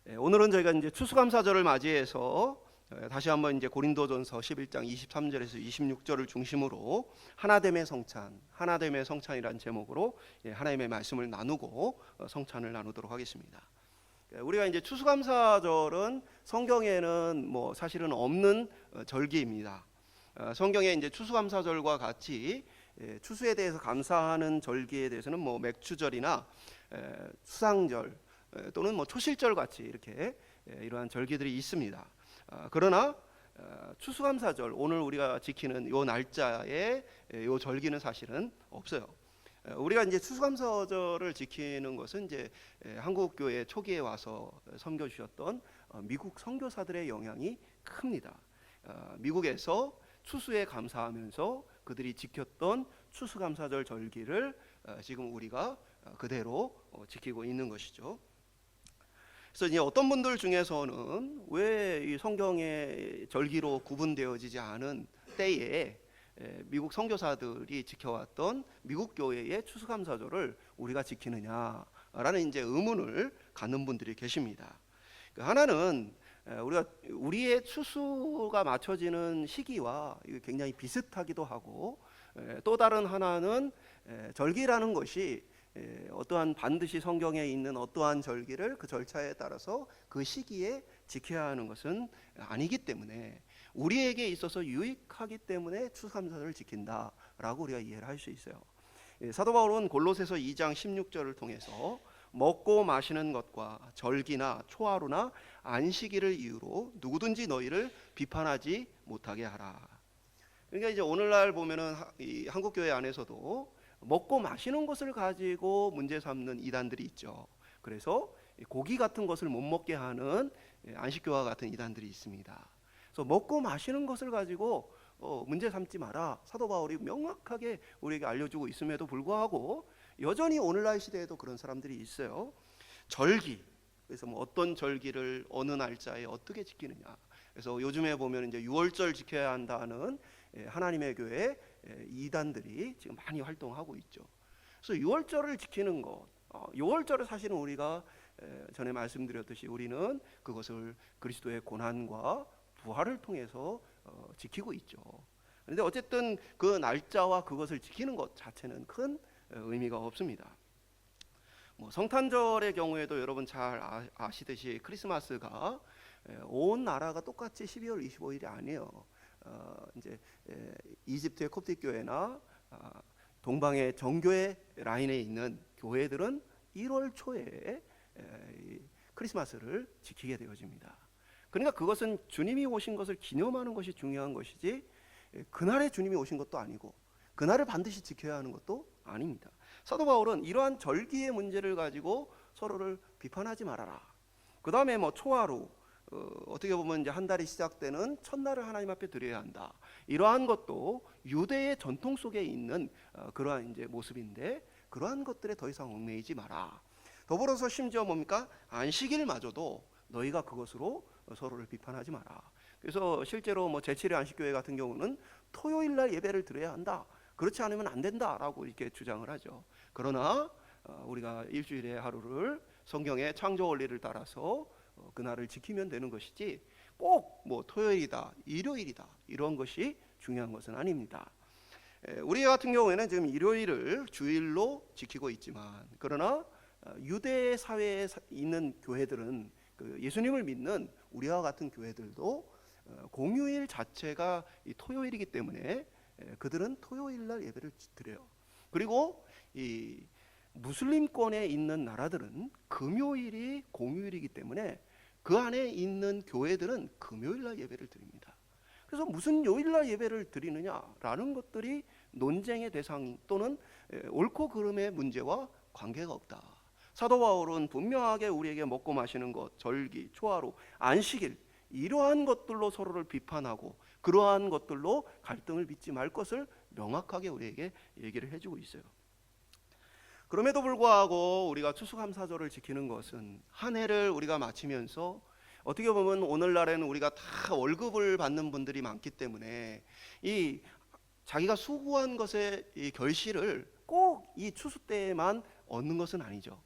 오늘은 저희가 이제 추수감사절을 맞이해서 다시 한번 이제 고린도전서 11장 23절에서 26절을 중심으로 하나됨의 성찬이라는 제목으로 하나님의 말씀을 나누고 성찬을 나누도록 하겠습니다. 우리가 이제 추수감사절은 성경에는 뭐 사실은 없는 절기입니다. 성경에 이제 추수감사절과 같이 추수에 대해서 감사하는 절기에 대해서는 뭐 맥추절이나 수상절 또는 뭐 초실절 같이 이렇게 이러한 절기들이 있습니다. 그러나 추수감사절, 오늘 우리가 지키는 요 날짜에 요 절기는 사실은 없어요. 우리가 이제 추수감사절을 지키는 것은 이제 한국 교회 초기에 와서 섬겨 주셨던 미국 선교사들의 영향이 큽니다. 미국에서 추수에 감사하면서 그들이 지켰던 추수감사절 절기를 지금 우리가 그대로 지키고 있는 것이죠. 그래서 이제 어떤 분들 중에서는 왜 이 성경의 절기로 구분되어지지 않은 때에 미국 선교사들이 지켜왔던 미국 교회의 추수감사절을 우리가 지키느냐라는 이제 의문을 갖는 분들이 계십니다. 하나는 우리의 추수가 맞춰지는 시기와 굉장히 비슷하기도 하고, 또 다른 하나는 절기라는 것이 어떠한 반드시 성경에 있는 어떠한 절기를 그 절차에 따라서 그 시기에 지켜야 하는 것은 아니기 때문에 우리에게 있어서 유익하기 때문에 추수감사절을 지킨다라고 우리가 이해를 할 수 있어요. 사도 바울은 골로새서 2장 16절을 통해서 먹고 마시는 것과 절기나 초하루나 안식일을 이유로 누구든지 너희를 비판하지 못하게 하라. 그러니까 이제 오늘날 보면은 이 한국 교회 안에서도 먹고 마시는 것을 가지고 문제 삼는 이단들이 있죠. 그래서 고기 같은 것을 못 먹게 하는 안식교와 같은 이단들이 있습니다. 그래서 먹고 마시는 것을 가지고 문제 삼지 마라. 사도 바울이 명확하게 우리에게 알려주고 있음에도 불구하고 여전히 오늘날 시대에도 그런 사람들이 있어요. 절기. 그래서 뭐 어떤 절기를 어느 날짜에 어떻게 지키느냐. 그래서 요즘에 보면 이제 6월절 지켜야 한다는 하나님의 교회 이단들이 지금 많이 활동하고 있죠. 그래서 6월절을 지키는 것, 6월절을 사실은 우리가 전에 말씀드렸듯이 우리는 그것을 그리스도의 고난과 부활을 통해서 지키고 있죠. 그런데 어쨌든 그 날짜와 그것을 지키는 것 자체는 큰 의미가 없습니다. 뭐 성탄절의 경우에도 여러분 잘 아시듯이 크리스마스가 온 나라가 똑같이 12월 25일이 아니에요. 이제 이집트의 콥틱 교회나 동방의 정교회 라인에 있는 교회들은 1월 초에 크리스마스를 지키게 되어집니다. 그러니까 그것은 주님이 오신 것을 기념하는 것이 중요한 것이지 그날에 주님이 오신 것도 아니고 그날을 반드시 지켜야 하는 것도 아닙니다. 사도 바울은 이러한 절기의 문제를 가지고 서로를 비판하지 말아라. 그 다음에 뭐 초하루, 어떻게 보면 이제 한 달이 시작되는 첫날을 하나님 앞에 드려야 한다. 이러한 것도 유대의 전통 속에 있는 그러한 이제 모습인데 그러한 것들에 더 이상 얽매이지 마라. 더불어서 심지어 뭡니까? 안식일마저도 너희가 그것으로 서로를 비판하지 마라. 그래서 실제로 뭐 제7회 안식교회 같은 경우는 토요일 날 예배를 드려야 한다. 그렇지 않으면 안 된다라고 이렇게 주장을 하죠. 그러나 우리가 일주일에 하루를 성경의 창조 원리를 따라서 그날을 지키면 되는 것이지 꼭 뭐 토요일이다, 일요일이다 이런 것이 중요한 것은 아닙니다. 우리 같은 경우에는 지금 일요일을 주일로 지키고 있지만 그러나 유대 사회에 있는 교회들은 그 예수님을 믿는 우리와 같은 교회들도 공휴일 자체가 이 토요일이기 때문에 그들은 토요일 날 예배를 드려요. 그리고 이 무슬림권에 있는 나라들은 금요일이 공휴일이기 때문에 그 안에 있는 교회들은 금요일 날 예배를 드립니다. 그래서 무슨 요일 날 예배를 드리느냐라는 것들이 논쟁의 대상 또는 옳고 그름의 문제와 관계가 없다. 사도 바울은 분명하게 우리에게 먹고 마시는 것, 절기, 초하루, 안식일 이러한 것들로 서로를 비판하고 그러한 것들로 갈등을 빚지 말 것을 명확하게 우리에게 얘기를 해주고 있어요. 그럼에도 불구하고 우리가 추수감사절을 지키는 것은 한 해를 우리가 마치면서 어떻게 보면 오늘날에는 우리가 다 월급을 받는 분들이 많기 때문에 이 자기가 수고한 것의 이 결실을 꼭 이 추수 때에만 얻는 것은 아니죠.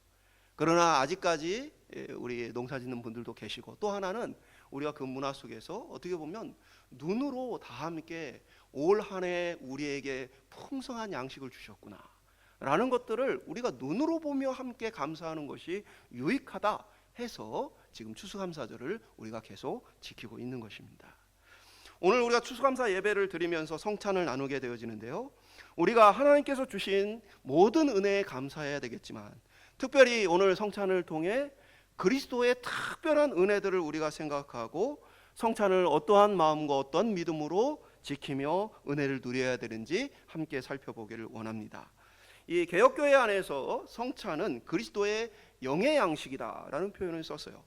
그러나 아직까지 우리 농사 짓는 분들도 계시고, 또 하나는 우리가 그 문화 속에서 어떻게 보면 눈으로 다 함께 올 한 해 우리에게 풍성한 양식을 주셨구나 라는 것들을 우리가 눈으로 보며 함께 감사하는 것이 유익하다 해서 지금 추수감사절을 우리가 계속 지키고 있는 것입니다. 오늘 우리가 추수감사 예배를 드리면서 성찬을 나누게 되어지는데요, 우리가 하나님께서 주신 모든 은혜에 감사해야 되겠지만, 특별히 오늘 성찬을 통해 그리스도의 특별한 은혜들을 우리가 생각하고 성찬을 어떠한 마음과 어떤 믿음으로 지키며 은혜를 누려야 되는지 함께 살펴보기를 원합니다. 이 개역교회 안에서 성찬은 그리스도의 영의 양식이다라는 표현을 썼어요.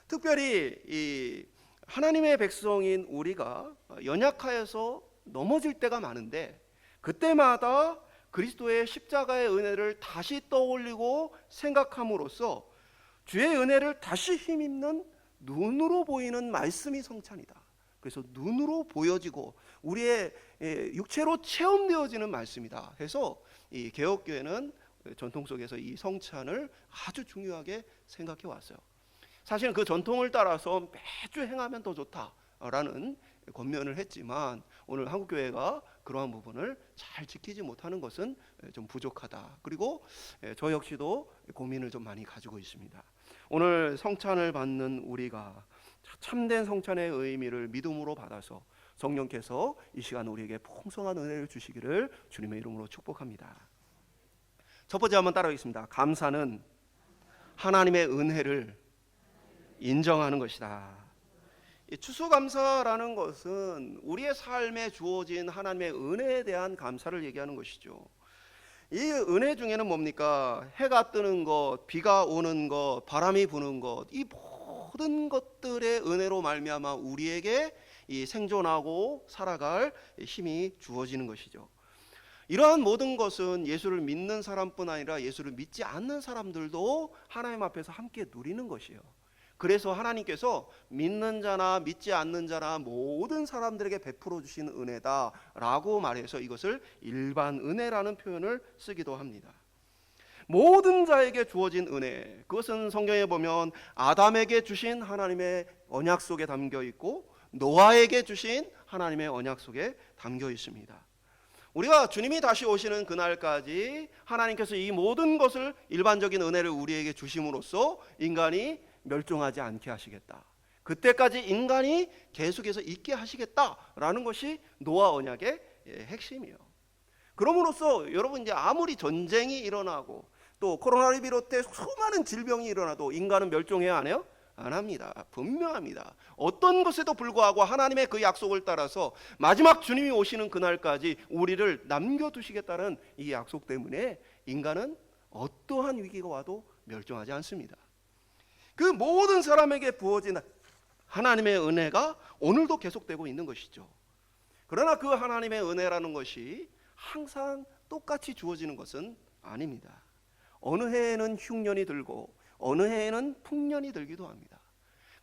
특별히 이 하나님의 백성인 우리가 연약하여서 넘어질 때가 많은데, 그때마다 그리스도의 십자가의 은혜를 다시 떠올리고 생각함으로써 주의 은혜를 다시 힘입는 눈으로 보이는 말씀이 성찬이다. 그래서 눈으로 보여지고 우리의 육체로 체험되어지는 말씀이다 해서 이 개역교회는 전통 속에서 이 성찬을 아주 중요하게 생각해 왔어요. 사실은 그 전통을 따라서 매주 행하면 더 좋다라는 권면을 했지만, 오늘 한국교회가 그러한 부분을 잘 지키지 못하는 것은 좀 부족하다. 그리고 저 역시도 고민을 좀 많이 가지고 있습니다. 오늘 성찬을 받는 우리가 참된 성찬의 의미를 믿음으로 받아서 성령께서 이 시간 우리에게 풍성한 은혜를 주시기를 주님의 이름으로 축복합니다. 첫 번째 한번 따라하겠습니다. 감사는 하나님의 은혜를 인정하는 것이다. 이 추수감사라는 것은 우리의 삶에 주어진 하나님의 은혜에 대한 감사를 얘기하는 것이죠. 이 은혜 중에는 뭡니까? 해가 뜨는 것, 비가 오는 것, 바람이 부는 것, 이 모든 것들의 은혜로 말미암아 우리에게 이 생존하고 살아갈 힘이 주어지는 것이죠. 이러한 모든 것은 예수를 믿는 사람뿐 아니라 예수를 믿지 않는 사람들도 하나님 앞에서 함께 누리는 것이에요. 그래서 하나님께서 믿는 자나 믿지 않는 자나 모든 사람들에게 베풀어 주신 은혜다라고 말해서 이것을 일반 은혜라는 표현을 쓰기도 합니다. 모든 자에게 주어진 은혜, 그것은 성경에 보면 아담에게 주신 하나님의 언약 속에 담겨 있고 노아에게 주신 하나님의 언약 속에 담겨 있습니다. 우리가 주님이 다시 오시는 그날까지 하나님께서 이 모든 것을 일반적인 은혜를 우리에게 주심으로써 인간이 멸종하지 않게 하시겠다. 그때까지 인간이 계속해서 있게 하시겠다라는 것이 노아 언약의 핵심이에요. 그럼으로써 여러분, 이제 아무리 전쟁이 일어나고 또 코로나를 비롯해 수많은 질병이 일어나도 인간은 멸종해야 하나요? 안 합니다. 분명합니다. 어떤 것에도 불구하고 하나님의 그 약속을 따라서 마지막 주님이 오시는 그날까지 우리를 남겨두시겠다는 이 약속 때문에 인간은 어떠한 위기가 와도 멸종하지 않습니다. 그 모든 사람에게 부어진 하나님의 은혜가 오늘도 계속되고 있는 것이죠. 그러나 그 하나님의 은혜라는 것이 항상 똑같이 주어지는 것은 아닙니다. 어느 해에는 흉년이 들고 어느 해에는 풍년이 들기도 합니다.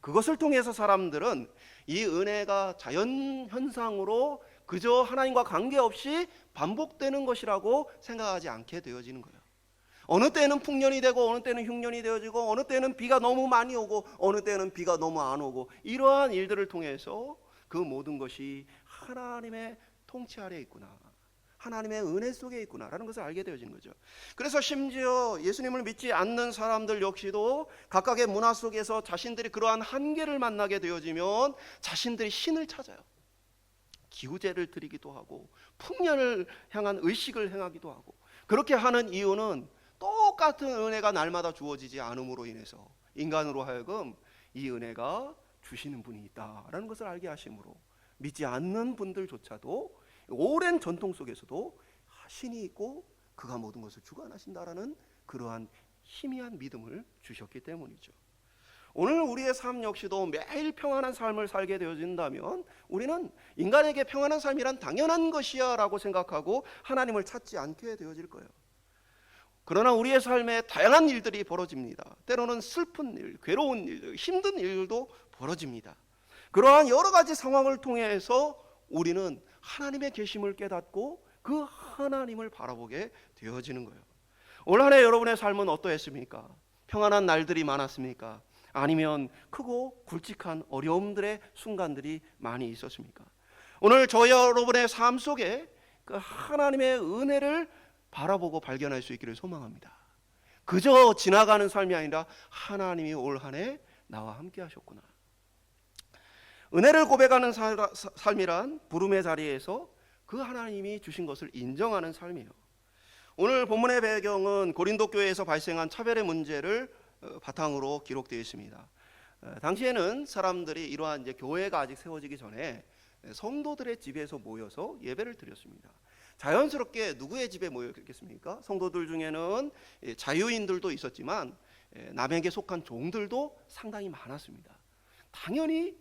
그것을 통해서 사람들은 이 은혜가 자연 현상으로 그저 하나님과 관계없이 반복되는 것이라고 생각하지 않게 되어지는 거예요. 어느 때는 풍년이 되고 어느 때는 흉년이 되어지고 어느 때는 비가 너무 많이 오고 어느 때는 비가 너무 안 오고, 이러한 일들을 통해서 그 모든 것이 하나님의 통치 아래에 있구나, 하나님의 은혜 속에 있구나라는 것을 알게 되어진 거죠. 그래서 심지어 예수님을 믿지 않는 사람들 역시도 각각의 문화 속에서 자신들이 그러한 한계를 만나게 되어지면 자신들이 신을 찾아요. 기우제를 드리기도 하고 풍년을 향한 의식을 행하기도 하고, 그렇게 하는 이유는 똑같은 은혜가 날마다 주어지지 않음으로 인해서 인간으로 하여금 이 은혜가 주시는 분이 있다라는 것을 알게 하심으로 믿지 않는 분들조차도 오랜 전통 속에서도 신이 있고 그가 모든 것을 주관하신다라는 그러한 희미한 믿음을 주셨기 때문이죠. 오늘 우리의 삶 역시도 매일 평안한 삶을 살게 되어진다면 우리는 인간에게 평안한 삶이란 당연한 것이야 라고 생각하고 하나님을 찾지 않게 되어질 거예요. 그러나 우리의 삶에 다양한 일들이 벌어집니다. 때로는 슬픈 일, 괴로운 일, 힘든 일도 벌어집니다. 그러한 여러 가지 상황을 통해서 우리는 하나님의 계심을 깨닫고 그 하나님을 바라보게 되어지는 거예요. 올 한 해 여러분의 삶은 어떠했습니까? 평안한 날들이 많았습니까? 아니면 크고 굵직한 어려움들의 순간들이 많이 있었습니까? 오늘 저 여러분의 삶 속에 그 하나님의 은혜를 바라보고 발견할 수 있기를 소망합니다. 그저 지나가는 삶이 아니라 하나님이 올 한 해 나와 함께 하셨구나. 은혜를 고백하는 삶이란 부름의 자리에서 그 하나님이 주신 것을 인정하는 삶이에요. 오늘 본문의 배경은 고린도 교회에서 발생한 차별의 문제를 바탕으로 기록되어 있습니다. 당시에는 사람들이 이러한 이제 교회가 아직 세워지기 전에 성도들의 집에서 모여서 예배를 드렸습니다. 자연스럽게 누구의 집에 모였겠습니까? 성도들 중에는 자유인들도 있었지만 남에게 속한 종들도 상당히 많았습니다. 당연히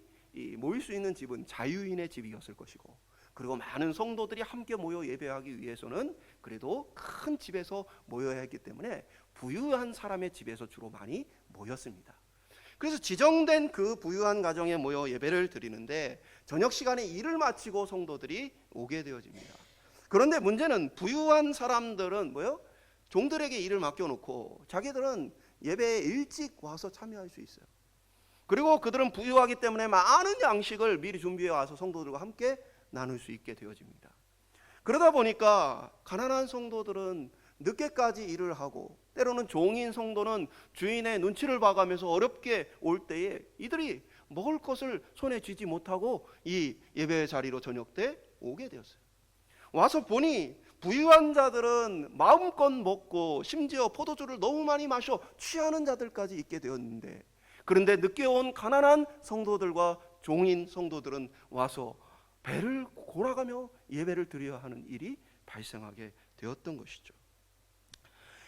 모일 수 있는 집은 자유인의 집이었을 것이고, 그리고 많은 성도들이 함께 모여 예배하기 위해서는 그래도 큰 집에서 모여야 했기 때문에 부유한 사람의 집에서 주로 많이 모였습니다. 그래서 지정된 그 부유한 가정에 모여 예배를 드리는데 저녁 시간에 일을 마치고 성도들이 오게 되어집니다. 그런데 문제는 부유한 사람들은 종들에게 일을 맡겨놓고 자기들은 예배에 일찍 와서 참여할 수 있어요. 그리고 그들은 부유하기 때문에 많은 양식을 미리 준비해 와서 성도들과 함께 나눌 수 있게 되어집니다. 그러다 보니까 가난한 성도들은 늦게까지 일을 하고, 때로는 종인 성도는 주인의 눈치를 봐가면서 어렵게 올 때에 이들이 먹을 것을 손에 쥐지 못하고 이 예배 자리로 저녁 때 오게 되었어요. 와서 보니 부유한 자들은 마음껏 먹고 심지어 포도주를 너무 많이 마셔 취하는 자들까지 있게 되었는데, 그런데 늦게 온 가난한 성도들과 종인 성도들은 와서 배를 골아가며 예배를 드려야 하는 일이 발생하게 되었던 것이죠.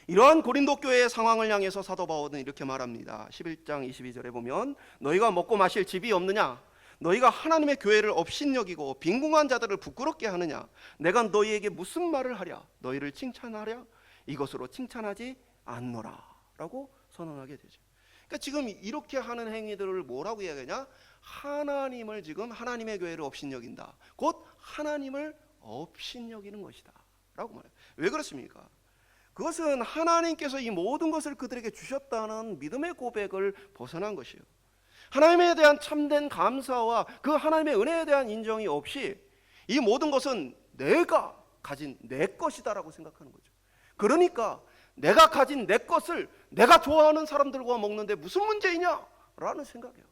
이러한 고린도 교회의 상황을 향해서 사도 바울은 이렇게 말합니다. 11장 22절에 보면 너희가 먹고 마실 집이 없느냐? 너희가 하나님의 교회를 업신여기고 빈궁한 자들을 부끄럽게 하느냐? 내가 너희에게 무슨 말을 하랴? 너희를 칭찬하랴? 이것으로 칭찬하지 않노라 라고 선언하게 되죠. 그러니까 지금 이렇게 하는 행위들을 뭐라고 이야기하냐? 하나님을 지금 하나님의 교회를 업신여긴다. 곧 하나님을 업신여기는 것이다 라고 말해요. 왜 그렇습니까? 그것은 하나님께서 이 모든 것을 그들에게 주셨다는 믿음의 고백을 벗어난 것이에요. 하나님에 대한 참된 감사와 그 하나님의 은혜에 대한 인정이 없이 이 모든 것은 내가 가진 내 것이다라고 생각하는 거죠. 그러니까 내가 가진 내 것을 내가 좋아하는 사람들과 먹는데 무슨 문제이냐라는 생각이에요.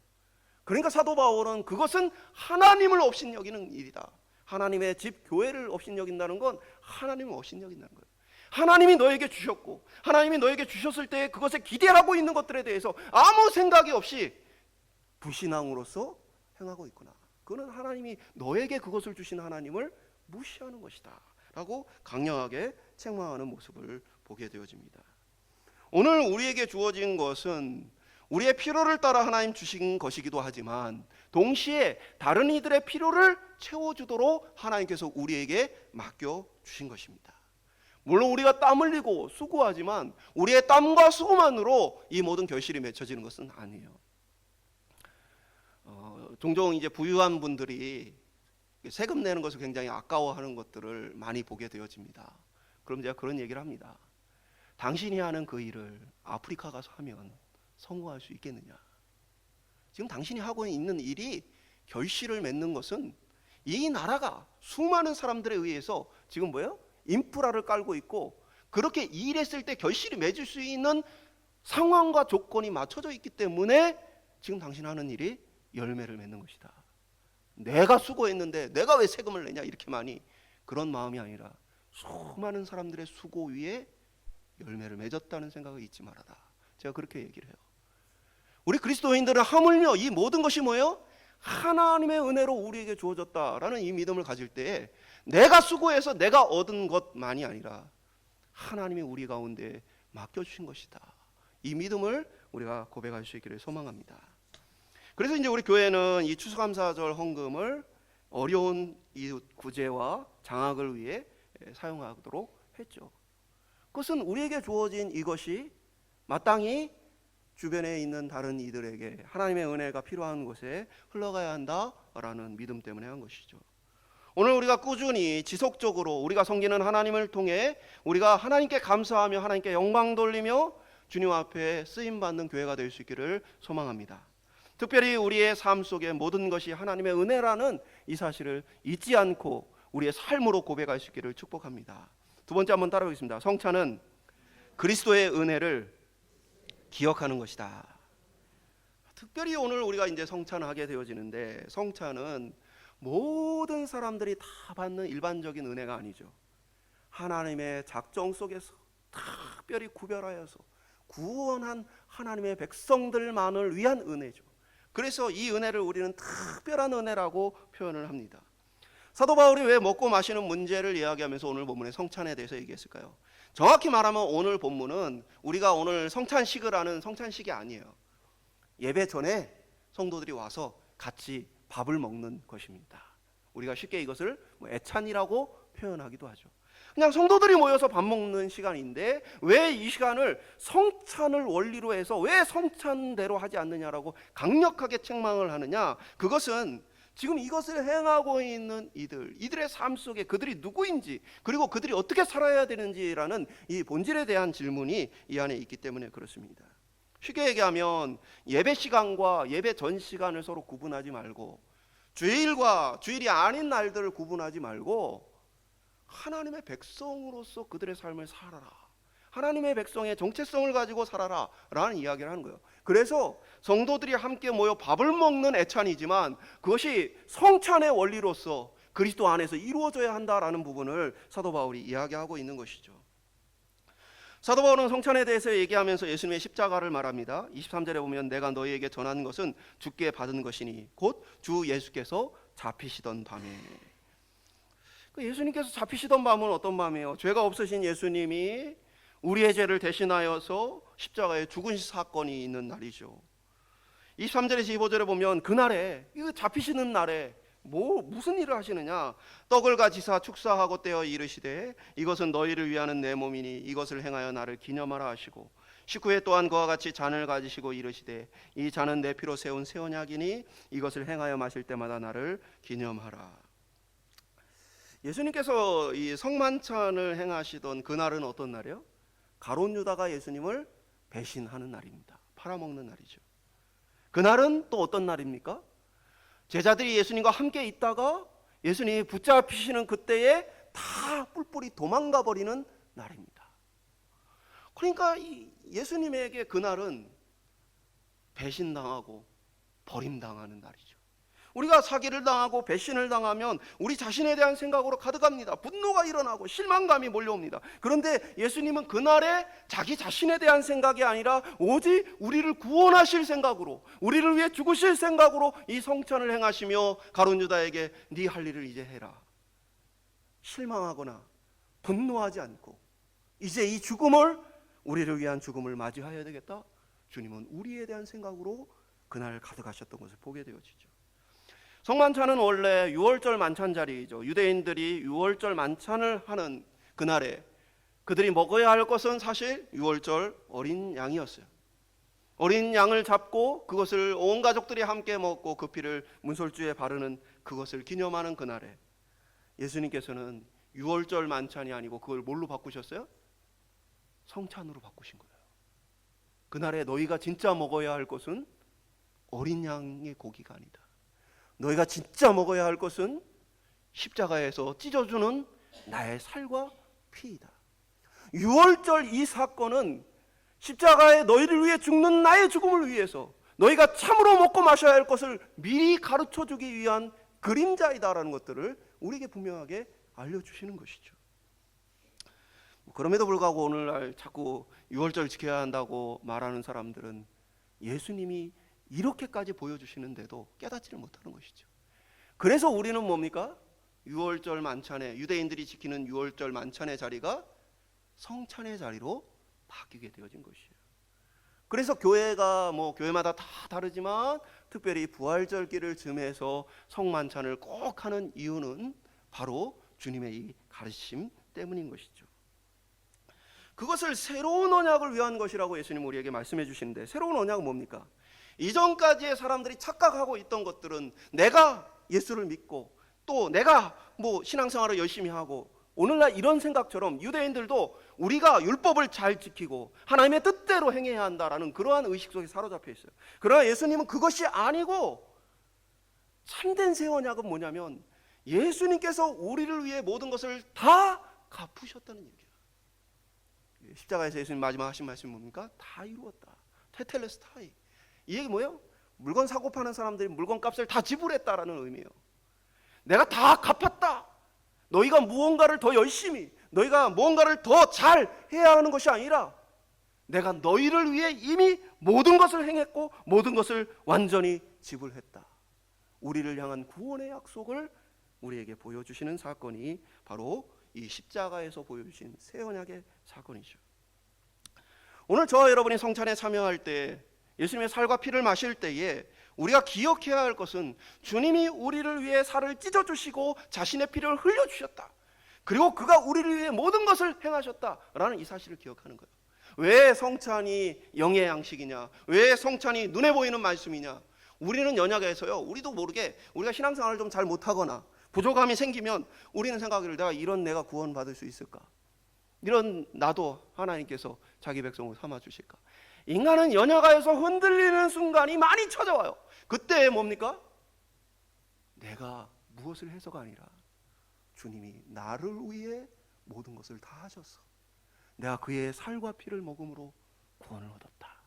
그러니까 사도 바울은 그것은 하나님을 업신여기는 일이다. 하나님의 집 교회를 업신여긴다는 건 하나님을 업신여긴다는 거예요. 하나님이 너에게 주셨고 하나님이 너에게 주셨을 때 그것에 기대하고 있는 것들에 대해서 아무 생각이 없이 불신앙으로서 행하고 있구나. 그는 하나님이 너에게 그것을 주신 하나님을 무시하는 것이다 라고 강력하게 책망하는 모습을 보게 되어집니다. 오늘 우리에게 주어진 것은 우리의 필요를 따라 하나님 주신 것이기도 하지만 동시에 다른 이들의 필요를 채워주도록 하나님께서 우리에게 맡겨주신 것입니다. 물론 우리가 땀 흘리고 수고하지만 우리의 땀과 수고만으로 이 모든 결실이 맺혀지는 것은 아니에요. 종종 이제 부유한 분들이 세금 내는 것을 굉장히 아까워하는 것들을 많이 보게 되어집니다. 그럼 제가 그런 얘기를 합니다. 당신이 하는 그 일을 아프리카 가서 하면 성공할 수 있겠느냐? 지금 당신이 하고 있는 일이 결실을 맺는 것은 이 나라가 수많은 사람들에 의해서 지금 인프라를 깔고 있고 그렇게 일했을 때 결실이 맺을 수 있는 상황과 조건이 맞춰져 있기 때문에 지금 당신 하는 일이 열매를 맺는 것이다. 내가 수고했는데 내가 왜 세금을 내냐 이렇게 많이 그런 마음이 아니라 수많은 사람들의 수고 위에 열매를 맺었다는 생각을 잊지 말아라. 제가 그렇게 얘기를 해요. 우리 그리스도인들은 하물며 이 모든 것이 뭐예요? 하나님의 은혜로 우리에게 주어졌다라는 이 믿음을 가질 때에 내가 수고해서 내가 얻은 것만이 아니라 하나님이 우리 가운데 맡겨주신 것이다. 이 믿음을 우리가 고백할 수 있기를 소망합니다. 그래서 이제 우리 교회는 이 추수감사절 헌금을 어려운 이웃 구제와 장학을 위해 사용하도록 했죠. 그것은 우리에게 주어진 이것이 마땅히 주변에 있는 다른 이들에게 하나님의 은혜가 필요한 곳에 흘러가야 한다라는 믿음 때문에 한 것이죠. 오늘 우리가 꾸준히 지속적으로 우리가 섬기는 하나님을 통해 우리가 하나님께 감사하며 하나님께 영광 돌리며 주님 앞에 쓰임받는 교회가 될 수 있기를 소망합니다. 특별히 우리의 삶 속에 모든 것이 하나님의 은혜라는 이 사실을 잊지 않고 우리의 삶으로 고백할 수 있기를 축복합니다. 두 번째 한번 따라하겠습니다. 성찬은 그리스도의 은혜를 기억하는 것이다. 특별히 오늘 우리가 이제 성찬을 하게 되어지는데, 성찬은 모든 사람들이 다 받는 일반적인 은혜가 아니죠. 하나님의 작정 속에서 특별히 구별하여서 구원한 하나님의 백성들만을 위한 은혜죠. 그래서 이 은혜를 우리는 특별한 은혜라고 표현을 합니다. 사도 바울이 왜 먹고 마시는 문제를 이야기하면서 오늘 본문의 성찬에 대해서 얘기했을까요? 정확히 말하면 오늘 본문은 우리가 오늘 성찬식을 하는 성찬식이 아니에요. 예배 전에 성도들이 와서 같이 밥을 먹는 것입니다. 우리가 쉽게 이것을 애찬이라고 표현하기도 하죠. 그냥 성도들이 모여서 밥 먹는 시간인데 왜 이 시간을 성찬을 원리로 해서 왜 성찬대로 하지 않느냐라고 강력하게 책망을 하느냐? 그것은 지금 이것을 행하고 있는 이들의 삶 속에 그들이 누구인지, 그리고 그들이 어떻게 살아야 되는지라는 이 본질에 대한 질문이 이 안에 있기 때문에 그렇습니다. 쉽게 얘기하면 예배 시간과 예배 전 시간을 서로 구분하지 말고, 주일과 주일이 아닌 날들을 구분하지 말고 하나님의 백성으로서 그들의 삶을 살아라, 하나님의 백성의 정체성을 가지고 살아라 라는 이야기를 하는 거예요. 그래서 성도들이 함께 모여 밥을 먹는 애찬이지만 그것이 성찬의 원리로서 그리스도 안에서 이루어져야 한다라는 부분을 사도 바울이 이야기하고 있는 것이죠. 사도 바울은 성찬에 대해서 얘기하면서 예수님의 십자가를 말합니다. 23절에 보면 내가 너희에게 전한 것은 주께 받은 것이니 곧 주 예수께서 잡히시던 밤에. 예수님께서 잡히시던 밤은 어떤 밤이에요? 죄가 없으신 예수님이 우리의 죄를 대신하여서 십자가에 죽은 사건이 있는 날이죠. 23절에서 25절에 보면 그날에, 이 잡히시는 날에 무슨 일을 하시느냐? 떡을 가지사 축사하고 떼어 이르시되 이것은 너희를 위하는 내 몸이니 이것을 행하여 나를 기념하라 하시고, 19회 또한 그와 같이 잔을 가지시고 이르시되 이 잔은 내 피로 세운 새 언약이니 이것을 행하여 마실 때마다 나를 기념하라. 예수님께서 이 성만찬을 행하시던 그날은 어떤 날이에요? 가룟 유다가 예수님을 배신하는 날입니다. 팔아먹는 날이죠. 그날은 또 어떤 날입니까? 제자들이 예수님과 함께 있다가 예수님이 붙잡히시는 그때에 다 뿔뿔이 도망가 버리는 날입니다. 그러니까 예수님에게 그날은 배신당하고 버림당하는 날이죠. 우리가 사기를 당하고 배신을 당하면 우리 자신에 대한 생각으로 가득합니다. 분노가 일어나고 실망감이 몰려옵니다. 그런데 예수님은 그날에 자기 자신에 대한 생각이 아니라 오직 우리를 구원하실 생각으로, 우리를 위해 죽으실 생각으로 이 성찬을 행하시며 가룟 유다에게 네 할 일을 이제 해라, 실망하거나 분노하지 않고 이제 이 죽음을, 우리를 위한 죽음을 맞이해야 되겠다, 주님은 우리에 대한 생각으로 그날 가득하셨던 것을 보게 되어지죠. 성만찬은 원래 유월절 만찬 자리이죠. 유대인들이 유월절 만찬을 하는 그날에 그들이 먹어야 할 것은 사실 유월절 어린 양이었어요. 어린 양을 잡고 그것을 온 가족들이 함께 먹고 그 피를 문설주에 바르는 그것을 기념하는 그날에 예수님께서는 유월절 만찬이 아니고 그걸 뭘로 바꾸셨어요? 성찬으로 바꾸신 거예요. 그날에 너희가 진짜 먹어야 할 것은 어린 양의 고기가 아니다. 너희가 진짜 먹어야 할 것은 십자가에서 찢어주는 나의 살과 피이다. 유월절 이 사건은 십자가에 너희를 위해 죽는 나의 죽음을 위해서 너희가 참으로 먹고 마셔야 할 것을 미리 가르쳐주기 위한 그림자이다라는 것들을 우리에게 분명하게 알려주시는 것이죠. 그럼에도 불구하고 오늘날 자꾸 유월절 지켜야 한다고 말하는 사람들은 예수님이 이렇게까지 보여주시는데도 깨닫지를 못하는 것이죠. 그래서 우리는 뭡니까? 유월절 만찬에, 유대인들이 지키는 유월절 만찬의 자리가 성찬의 자리로 바뀌게 되어진 것이에요. 그래서 교회가 교회마다 다 다르지만 특별히 부활절기를 즈음해서 성만찬을 꼭 하는 이유는 바로 주님의 이 가르침 때문인 것이죠. 그것을 새로운 언약을 위한 것이라고 예수님 우리에게 말씀해 주시는데, 새로운 언약은 뭡니까? 이전까지의 사람들이 착각하고 있던 것들은 내가 예수를 믿고 또 내가 신앙생활을 열심히 하고 오늘날 이런 생각처럼 유대인들도 우리가 율법을 잘 지키고 하나님의 뜻대로 행해야 한다라는 그러한 의식 속에 사로잡혀 있어요. 그러나 예수님은 그것이 아니고 참된 새 언약은 뭐냐면 예수님께서 우리를 위해 모든 것을 다 갚으셨다는 얘기예요. 십자가에서 예수님 마지막 하신 말씀이 뭡니까? 다 이루었다. 테텔레스타이. 이 얘기 뭐예요? 물건 사고 파는 사람들이 물건 값을 다 지불했다라는 의미예요. 내가 다 갚았다. 너희가 무언가를 더 열심히, 너희가 무언가를 더 잘 해야 하는 것이 아니라 내가 너희를 위해 이미 모든 것을 행했고 모든 것을 완전히 지불했다. 우리를 향한 구원의 약속을 우리에게 보여주시는 사건이 바로 이 십자가에서 보여주신 새 언약의 사건이죠. 오늘 저와 여러분이 성찬에 참여할 때, 예수님의 살과 피를 마실 때에 우리가 기억해야 할 것은 주님이 우리를 위해 살을 찢어주시고 자신의 피를 흘려주셨다. 그리고 그가 우리를 위해 모든 것을 행하셨다라는 이 사실을 기억하는 거예요. 왜 성찬이 영의 양식이냐? 왜 성찬이 눈에 보이는 말씀이냐? 우리는 연약해서요, 우리도 모르게 우리가 신앙생활을 좀 잘 못하거나 부족함이 생기면 우리는 생각을, 내가 구원받을 수 있을까? 이런 나도 하나님께서 자기 백성을 삼아 주실까? 인간은 연약하여서 흔들리는 순간이 많이 찾아와요. 그때 뭡니까? 내가 무엇을 해서가 아니라 주님이 나를 위해 모든 것을 다 하셨어. 내가 그의 살과 피를 먹음으로 구원을 얻었다.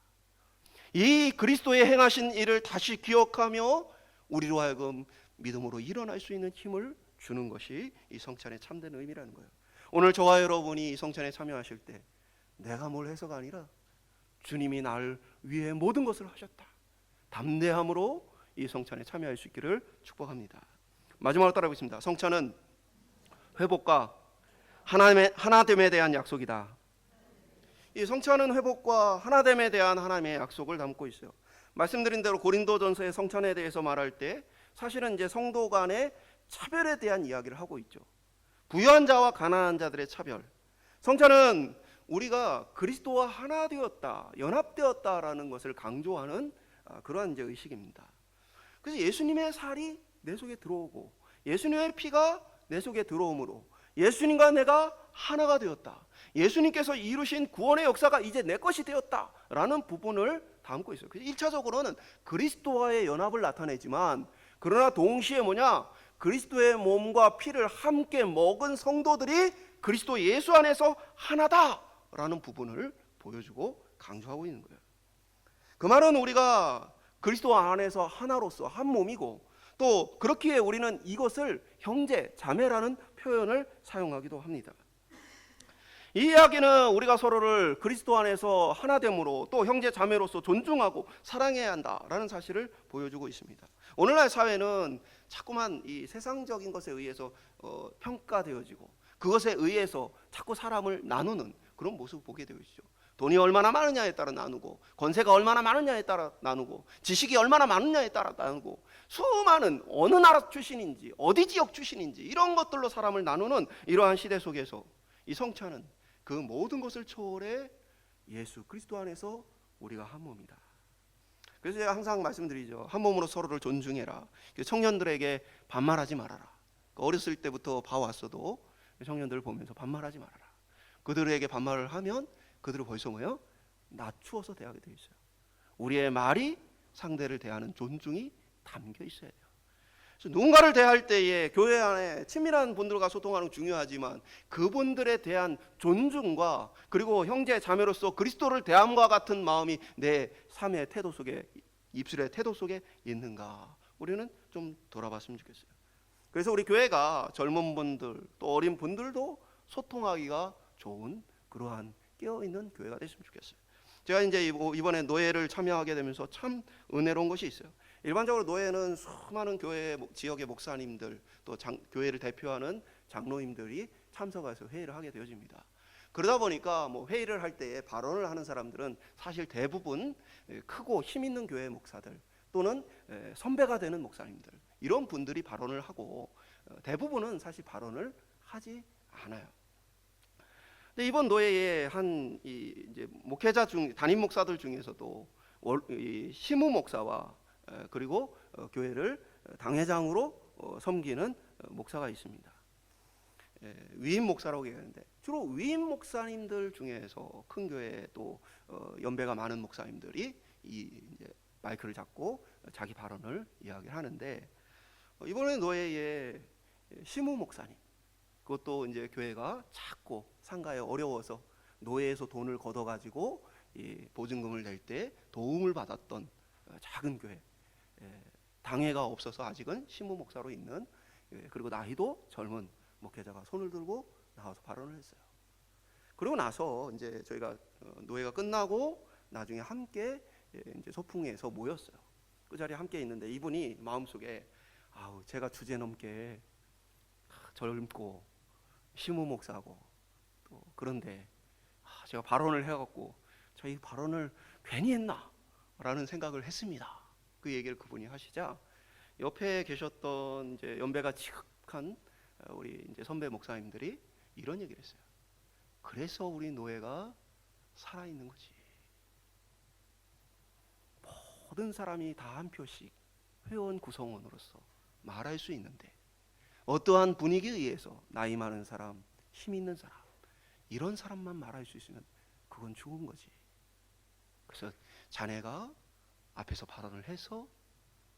이 그리스도의 행하신 일을 다시 기억하며 우리로 하여금 믿음으로 일어날 수 있는 힘을 주는 것이 이 성찬의 참된 의미라는 거예요. 오늘 저와 여러분이 이 성찬에 참여하실 때 내가 뭘 해서가 아니라 주님이 나를 위해 모든 것을 하셨다. 담대함으로 이 성찬에 참여할 수 있기를 축복합니다. 마지막으로 따라하겠습니다. 성찬은 회복과 하나됨에 대한 약속이다. 이 성찬은 회복과 하나됨에 대한 하나님의 약속을 담고 있어요. 말씀드린 대로 고린도전서의 성찬에 대해서 말할 때 사실은 이제 성도 간의 차별에 대한 이야기를 하고 있죠. 부유한 자와 가난한 자들의 차별. 성찬은 우리가 그리스도와 하나 되었다, 연합되었다라는 것을 강조하는 그러한 이제 의식입니다. 그래서 예수님의 살이 내 속에 들어오고 예수님의 피가 내 속에 들어오므로 예수님과 내가 하나가 되었다. 예수님께서 이루신 구원의 역사가 이제 내 것이 되었다라는 부분을 담고 있어요. 그래서 1차적으로는 그리스도와의 연합을 나타내지만, 그러나 동시에 그리스도의 몸과 피를 함께 먹은 성도들이 그리스도 예수 안에서 하나다라는 부분을 보여주고 강조하고 있는 거예요. 그 말은 우리가 그리스도 안에서 하나로서 한 몸이고, 또 그렇기에 우리는 이것을 형제, 자매라는 표현을 사용하기도 합니다. 이 이야기는 우리가 서로를 그리스도 안에서 하나됨으로 또 형제, 자매로서 존중하고 사랑해야 한다라는 사실을 보여주고 있습니다. 오늘날 사회는 자꾸만 이 세상적인 것에 의해서 평가되어지고 그것에 의해서 자꾸 사람을 나누는 그런 모습을 보게 되어 있죠. 돈이 얼마나 많으냐에 따라 나누고, 권세가 얼마나 많으냐에 따라 나누고, 지식이 얼마나 많으냐에 따라 나누고, 수많은 어느 나라 출신인지 어디 지역 출신인지 이런 것들로 사람을 나누는 이러한 시대 속에서 이 성찬은 그 모든 것을 초월해 예수 그리스도 안에서 우리가 한 몸이다. 그래서 제가 항상 말씀드리죠. 한 몸으로 서로를 존중해라. 청년들에게 반말하지 말아라. 어렸을 때부터 봐왔어도 청년들을 보면서 반말하지 말아라. 그들에게 반말을 하면 그들을 벌써 낮추어서 대하게 되어 있어요. 우리의 말이 상대를 대하는 존중이 담겨 있어야 돼요. 그래서 누군가를 대할 때에 교회 안에 친밀한 분들과 소통하는 게 중요하지만 그분들에 대한 존중과 그리고 형제 자매로서 그리스도를 대함과 같은 마음이 내 삶의 태도 속에, 입술의 태도 속에 있는가, 우리는 좀 돌아봤으면 좋겠어요. 그래서 우리 교회가 젊은 분들 또 어린 분들도 소통하기가 좋은 그러한 깨어있는 교회가 됐으면 좋겠어요. 제가 이제 이번에 노예를 참여하게 되면서 참 은혜로운 것이 있어요. 일반적으로 노예는 수많은 교회 지역의 목사님들 또 교회를 대표하는 장로님들이 참석해서 회의를 하게 되어집니다. 그러다 보니까 회의를 할 때에 발언을 하는 사람들은 사실 대부분 크고 힘 있는 교회 목사들 또는 선배가 되는 목사님들, 이런 분들이 발언을 하고 대부분은 사실 발언을 하지 않아요. 근데 이번 노예의 이제 목회자 담임 목사들 중에서도 시무 목사와 그리고 교회를 당회장으로 섬기는 목사가 있습니다. 위임 목사라고 얘기하는데 주로 위임 목사님들 중에서 큰 교회 또 연배가 많은 목사님들이 이제 마이크를 잡고 자기 발언을 이야기를 하는데 이번에 노예의 시무 목사님, 그것도 이제 교회가 작고 상가에 어려워서 노예에서 돈을 걷어가지고 이 보증금을 낼 때 도움을 받았던 작은 교회, 당회가 없어서 아직은 시무 목사로 있는, 그리고 나이도 젊은 목회자가 손을 들고 나와서 발언을 했어요. 그러고 나서 이제 저희가 노예가 끝나고 나중에 함께 이제 소풍에서 모였어요. 그 자리에 함께 있는데 이분이 마음속에 제가 주제넘게 젊고 시무 목사고 또 그런데 제가 발언을 해갖고 저 이 발언을 괜히 했나 라는 생각을 했습니다. 그 얘기를 그분이 하시자 옆에 계셨던 이제 연배가 지극한 우리 이제 선배 목사님들이 이런 얘기를 했어요. 그래서 우리 노예가 살아있는 거지. 모든 사람이 다 한 표씩 회원 구성원으로서 말할 수 있는데 어떠한 분위기에 의해서 나이 많은 사람, 힘 있는 사람, 이런 사람만 말할 수 있으면 그건 죽은 거지. 그래서 자네가 앞에서 발언을 해서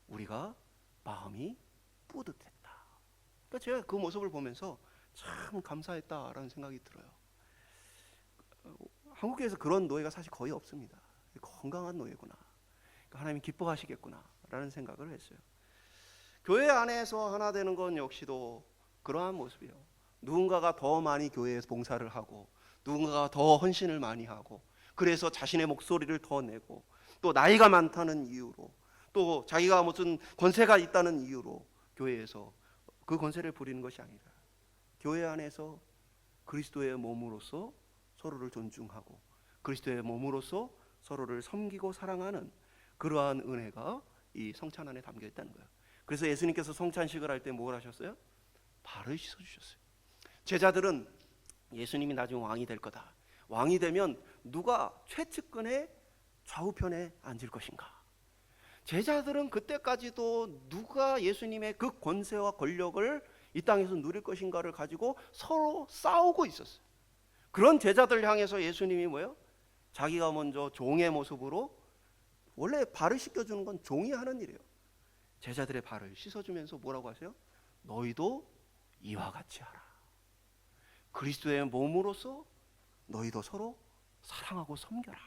우리가 마음이 뿌듯했다. 그러니까 제가 그 모습을 보면서 참 감사했다라는 생각이 들어요. 한국에서 그런 노예가 사실 거의 없습니다. 건강한 노예구나. 그러니까 하나님이 기뻐하시겠구나라는 생각을 했어요. 교회 안에서 하나 되는 건 역시도 그러한 모습이에요. 누군가가 더 많이 교회에서 봉사를 하고 누군가가 더 헌신을 많이 하고 그래서 자신의 목소리를 더 내고 또 나이가 많다는 이유로 또 자기가 무슨 권세가 있다는 이유로 교회에서 그 권세를 부리는 것이 아니라 교회 안에서 그리스도의 몸으로서 서로를 존중하고 그리스도의 몸으로서 서로를 섬기고 사랑하는 그러한 은혜가 이 성찬 안에 담겨 있다는 거예요. 그래서 예수님께서 성찬식을 할 때 뭘 하셨어요? 발을 씻어주셨어요. 제자들은 예수님이 나중에 왕이 될 거다. 왕이 되면 누가 최측근의 좌우편에 앉을 것인가? 제자들은 그때까지도 누가 예수님의 그 권세와 권력을 이 땅에서 누릴 것인가를 가지고 서로 싸우고 있었어요. 그런 제자들 향해서 예수님이 뭐예요? 자기가 먼저 종의 모습으로, 원래 발을 씻겨주는 건 종이 하는 일이에요. 제자들의 발을 씻어주면서 뭐라고 하세요? 너희도 이와 같이 하라. 그리스도의 몸으로서 너희도 서로 사랑하고 섬겨라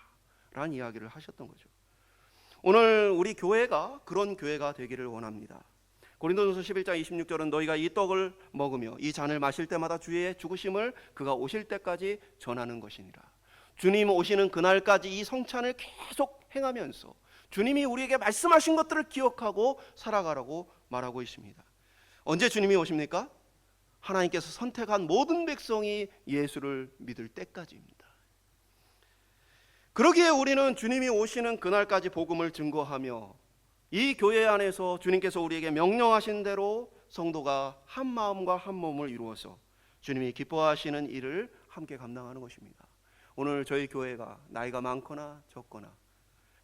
라는 이야기를 하셨던 거죠. 오늘 우리 교회가 그런 교회가 되기를 원합니다. 고린도전서 11장 26절은 너희가 이 떡을 먹으며 이 잔을 마실 때마다 주의 죽으심을 그가 오실 때까지 전하는 것이니라. 주님 오시는 그날까지 이 성찬을 계속 행하면서 주님이 우리에게 말씀하신 것들을 기억하고 살아가라고 말하고 있습니다. 언제 주님이 오십니까? 하나님께서 선택한 모든 백성이 예수를 믿을 때까지입니다. 그러기에 우리는 주님이 오시는 그날까지 복음을 증거하며 이 교회 안에서 주님께서 우리에게 명령하신 대로 성도가 한 마음과 한 몸을 이루어서 주님이 기뻐하시는 일을 함께 감당하는 것입니다. 오늘 저희 교회가 나이가 많거나 적거나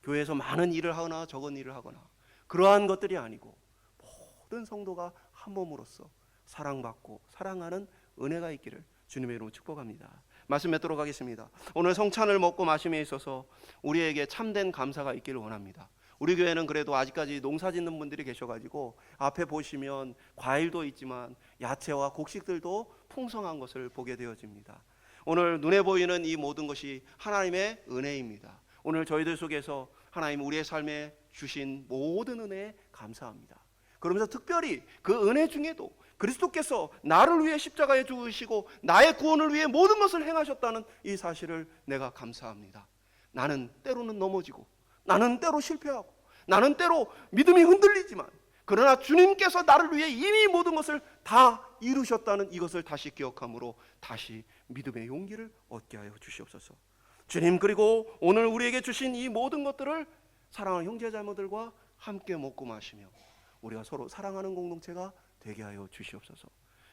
교회에서 많은 일을 하거나 적은 일을 하거나 그러한 것들이 아니고 모든 성도가 한 몸으로서 사랑받고 사랑하는 은혜가 있기를 주님의 이름으로 축복합니다. 말씀 맺도록 하겠습니다. 오늘 성찬을 먹고 마심에 있어서 우리에게 참된 감사가 있기를 원합니다. 우리 교회는 그래도 아직까지 농사 짓는 분들이 계셔가지고 앞에 보시면 과일도 있지만 야채와 곡식들도 풍성한 것을 보게 되어집니다. 오늘 눈에 보이는 이 모든 것이 하나님의 은혜입니다. 오늘 저희들 속에서 하나님 우리의 삶에 주신 모든 은혜에 감사합니다. 그러면서 특별히 그 은혜 중에도 그리스도께서 나를 위해 십자가에 죽으시고 나의 구원을 위해 모든 것을 행하셨다는 이 사실을 내가 감사합니다. 나는 때로는 넘어지고 나는 때로 실패하고 나는 때로 믿음이 흔들리지만 그러나 주님께서 나를 위해 이미 모든 것을 다 이루셨다는 이것을 다시 기억함으로 다시 믿음의 용기를 얻게 하여 주시옵소서. 주님, 그리고 오늘 우리에게 주신 이 모든 것들을 사랑하는 형제자매들과 함께 먹고 마시며 우리가 서로 사랑하는 공동체가 되게 하여 주시옵소서.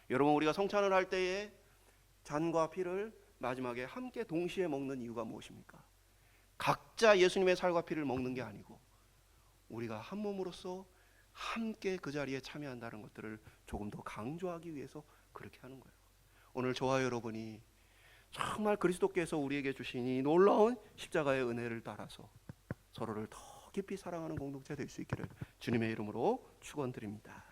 여러분, 우리가 성찬을 할 때에 잔과 피를 마지막에 함께 동시에 먹는 이유가 무엇입니까? 각자 예수님의 살과 피를 먹는 게 아니고 우리가 한 몸으로서 함께 그 자리에 참여한다는 것들을 조금 더 강조하기 위해서 그렇게 하는 거예요. 오늘 저와 여러분이 정말 그리스도께서 우리에게 주신 이 놀라운 십자가의 은혜를 따라서 서로를 더 깊이 사랑하는 공동체 될 수 있기를 주님의 이름으로 축원드립니다.